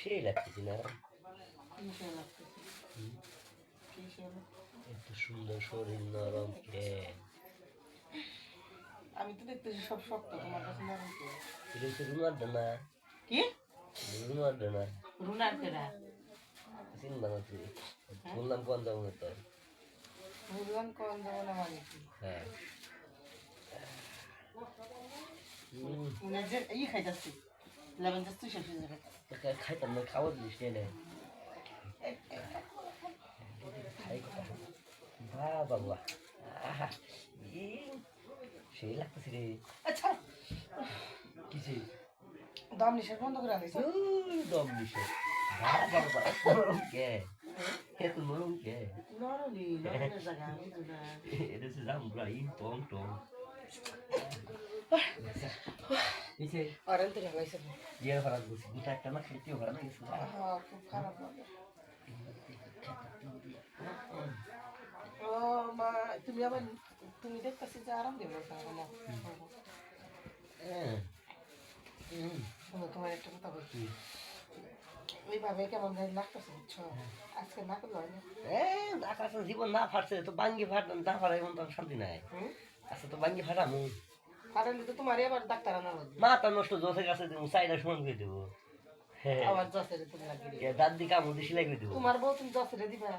সেই লাগতেছে না? কিসে লাগতেছে? হুম, কিসে? এত সুন্দর শরীর নরম কে? আমি তো দেখতেছি সব শক্ত, তোমার কাছে নরম কে? এটা হচ্ছে রুনার ডানা। কি? রুনার ডানা রুনার কেডা? চিনবা না তুই? হ্যাঁ? বললাম কোন যাবো না তো। বললাম কোন যাবো না মানে কি? হ্যাঁ। উনি যে খাইতাছি লেমন জাস্ট তুই শেষ হয়ে যাবে। খাইতাম না, খাওয়া দিস নে খাই বাহ বাবা, আহা, সেই লাগতেছে রে। আচ্ছা কিসে? দাম নিঃশ্বাস বন্ধ করে আনিস। দম দিছে। বাহ বাবা, নরম কে? এত নরম কে? নরলি নরমের জায়গা আমি তো না। এটা হচ্ছে জামুরা টং টং। কিসে? অরেন তো ঢালাইছে। জিয়ার ভাড়া করছি দুটা একটা না খেতেও ভাড়া না গেছে। হ্যাঁ খুব খারাপ লাগে। ও মা তুমি আবার তুমি দেখতেছি যে আরাম দেবে না। শোনো তোমার একটা কথা বলছি, ওইভাবে কেমন জানি লাগতেছে বুঝছো, আজকে না করলে হয় না। আকাশে জীবন না ফাটছে তো বাঙ্গি ফাট না ফাটা এমন তো শান্তি নাই। আচ্ছা তো বাঙ্গি ফাটামু, ফাটালে তো তোমারই আবার ডাক্তার আনা লাগবে। মাথা নষ্ট জোসের কাছে দেবো, চাইটা সমান করে দেবো। আবার জসেরে তুমি লাগিয়ে দাঁত দিয়ে কামড় দিয়ে সেলাই করে দেবো। তোমার বউ তুমি জসেরে দিবা।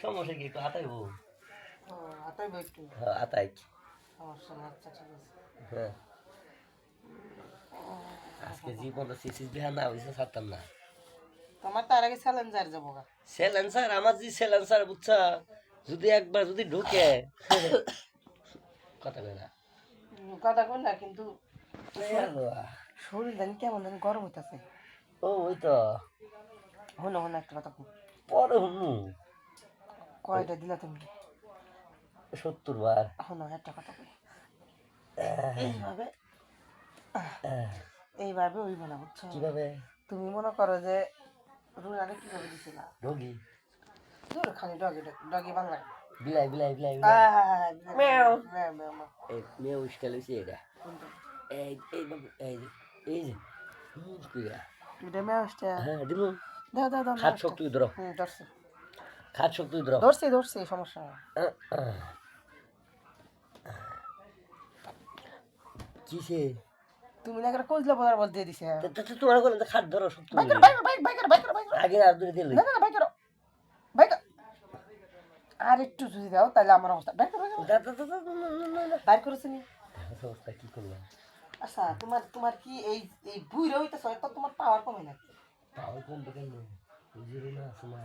সমস্যা কি, একটু আতাইবো। ও আতাই বউ একটু হ্যাঁ আতাই। সমস্যা না, আচ্ছা ঠিক আছে। হ্যাঁ আজকে জীবন সিসিস বিহা না হয়েছে ছাড়তাম না। তোমার তার আগে চ্যালেঞ্জার যাবো গা। সেলেন্সার আমার যে সেলেন্সার বুঝছা, যদি একবার যদি ঢুকে কথা কয় না। কথা কই না কিন্তু শরীর জানি কেমন জানি গরম হইতাছে। ও ওই তো হলো হলো একটা কথা কই। পরে হুনু কয়টা দিলা তুমি? 70 বার। হলো একটা কথা কই, এইভাবে এইভাবে ওই না বুঝছো। কিভাবে? তুমি মনে করো যে রুনারে কিভাবে দিছিল রোগী দূর খালি ডগি ডগি বাংলা বিলাই বিলাই বিলাই মেও এই মেয়ে উস্কাল হয়েছে এটা। এই এই বাবু এই যে এই যে কিরা এটা মেওটা হ্যাঁ দিমু। দাও দাও দাও খাট শক্ত ধরো, ধরছি খাট শক্ত ধরো। ধরছি ধরছি সমস্যা নাই। কিসে? তুমি না করে কইলা বলার বল দিয়ে দিছে। তোমার কোন খাট ধরো শক্ত বাইক করো বাইক বাইক বাইক করো বাইক করো বাইক করো। আগে আর দূরে দিলে না না বাইক করো বাইক আর একটু যদি দাও তাহলে আমার অবস্থা বাইক করো বাইক করেছ নি অবস্থা কি করলাম? আচ্ছা তোমার তোমার কি এই এই বুইরা হইতাছ তো তোমার পাওয়ার কমে না? পাওয়ার কমবে কেন? বুঝিও না শোনা